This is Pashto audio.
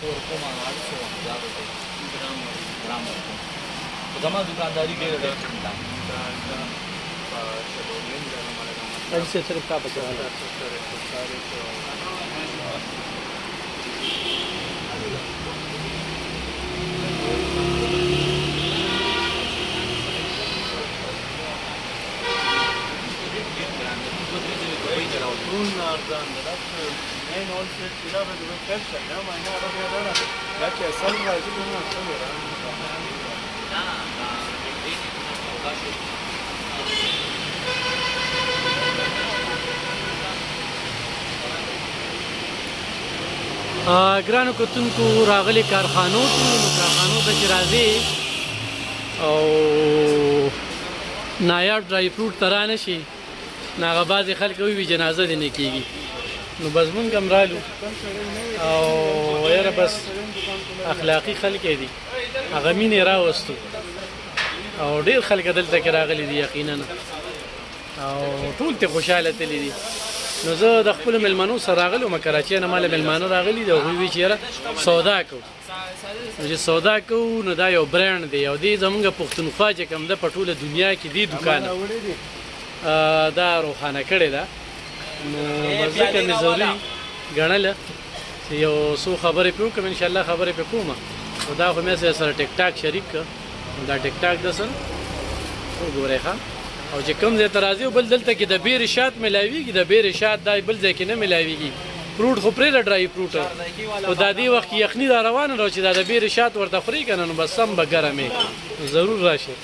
ورکوم 800 روپۍ ګرام ورکوم. زما دکانداري ډېره ده. ऐसे सिर्फ का बचा है ګرانو کتونکو راغلي کارخانو ته چې راځي او نایاب ډرای فروټ ته رانه شي نو هغه بعضې خلک وایي جنازه دې نه کېږي نو بس مونږ هم رالو او یاره بس اخلاقي خلک دي هغه مینې راوستو او ډېر خلک دلته کې راغلي دي یقینا او ټول ته خوشحاله تللي دي. نو زه د خپلو مېلمنو سره راغلی وم کراچۍ نه ماله مېلمانه راغلي دي هغوی وایي چې یاره سودا کوو نو چې سودا کوو نو دا یو برانډ دی او دې زمونږ پښتونخوا چې کوم ده په ټوله دنیا کې دې دوکانه دا روښانه کړې ده نو بس ځکه مې ضروري ګڼله چې یو څو خبرې پرې وکړم انشاءالله خبرې پرې کوم خو دا خو مې سره ټیک ټاک شریک کړ دا ټیک ټاک ده سره وګورئ ښه او چې کوم ځای ته راځي او بل دلته کې د بیر شات ملاویږي د بیر شات دا بل ځای کې نه ملاویږي فروټ خو پرېږده ډرای فروټ خو دا دې وخت کې یخني را روانه ده چې دا د بیر شات ورته خوري که نه نو بس سم به ګرم یې ضرور راشئ.